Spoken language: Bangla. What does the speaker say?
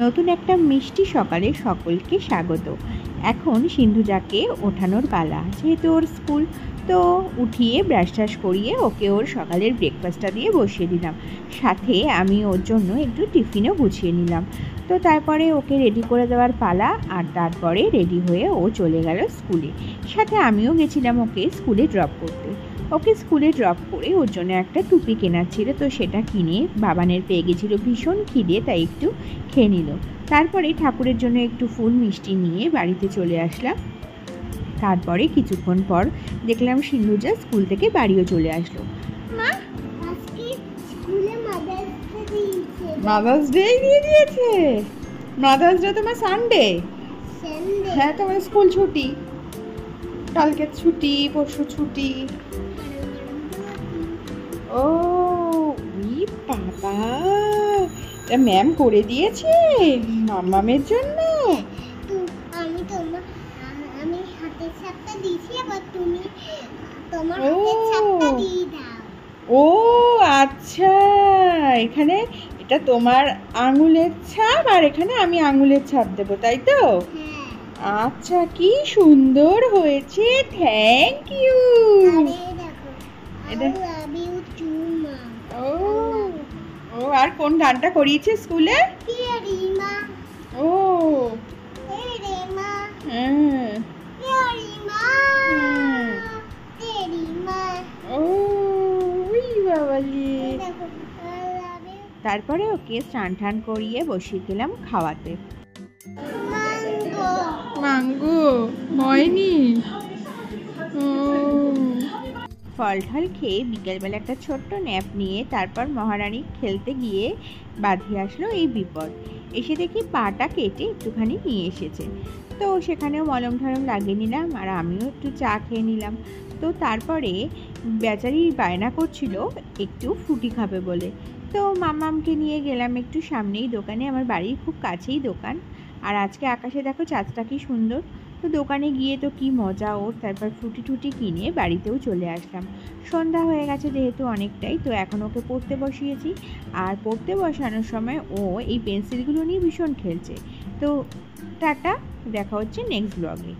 নতুন একটা মিষ্টি সকালে সকলকে স্বাগত। এখন সিন্ধুজাকে ওঠানোর পালা, যেহেতু ওর স্কুল। তো উঠিয়ে ব্রাশ ট্রাশ করিয়ে ওকে ওর সকালের ব্রেকফাস্টটা দিয়ে বসিয়ে দিলাম। সাথে আমি ওর জন্য একটু টিফিনও গুছিয়ে নিলাম। তো তারপরে ওকে রেডি করে দেওয়ার পালা, আর তারপরে রেডি হয়ে ও চলে গেল স্কুলে। সাথে আমিও গেছিলাম ওকে স্কুলে ড্রপ করতে। ওকে স্কুলে ড্রপ করে ওর জন্য একটা টুপি কেনার ছিল, তো সেটা কিনে বাবানের পেয়ে গেছিলো ভীষণ খিদে, তাই একটু খেয়ে নিল। তারপরে ঠাকুরের জন্য একটু ফুল মিষ্টি নিয়ে বাড়িতে চলে আসলাম। তারপরে কিছুক্ষণ পর দেখলাম সিন্ধুজা স্কুল থেকে বাড়িও চলে আসলো। মা, আজকে স্কুলে মাদার্স ডে দিয়ে দিয়েছে। মাদার্স ডে তোমার সানডে? হ্যাঁ, তোমার স্কুল ছুটি, কালকে ছুটি, পরশু ছুটি। ও বাবা, এটা ম্যাম করে দিয়েছে মাম্মামের জন্য। আমি হাতের ছাপটা দিয়েছি, আবার তুমি তোমার হাতের ছাপটা দিয়ে দাও। ও আচ্ছা, এখানে এটা তোমার আঙুলের ছাপ আর এখানে আমি আঙুলের ছাপ দেবো, তাই তো? আচ্ছা, কি সুন্দর হয়েছে, থ্যাংক ইউ। এটা লাভ ইউ টু মা। ও আর কোন গানটা করিয়েছে স্কুলে? রিমা। ও রিমা। হ্যাঁ, রিমা। রিমা। ও বাবালি। তারপরে ওকে স্নান টান করিয়ে বসিয়ে দিলাম খাওয়াতে। মাঙ্গো হয়নি। ফল ঠল খেয়ে বিকেলবেলা একটা ছোট্ট ন্যাপ নিয়ে তারপর মহারানী খেলতে গিয়ে বাঁধিয়ে আসলো এই বিপদ। এসে দেখি পাটা কেটে একটুখানি নিয়ে এসেছে। তো সেখানেও মলম ঠলম লাগিয়ে নিলাম, আর আমিও একটু চা খেয়ে নিলাম। তো তারপরে বেচারি বায়না করছিল একটু ফ্রুটি খাবে বলে। তো মাম্মামকে নিয়ে গেলাম একটু সামনেই দোকানে, আমার বাড়ির খুব কাছেই দোকান। আর আজকে আকাশে দেখো চাঁদটা কি সুন্দর। তো দোকানে গিয়ে তো কি মজা ওর। তারপর ফ্রুটি টুটি কিনে বাড়িতেও চলে আসলাম। সন্ধ্যা হয়ে গেছে যেহেতু অনেকটাই, তো এখন ওকে পড়তে বসিয়েছি। আর পড়তে বসানোর সময় ও এই পেন্সিলগুলো নিয়ে ভীষণ খেলছে। তো টাটা, দেখা হচ্ছে নেক্সট ব্লগে।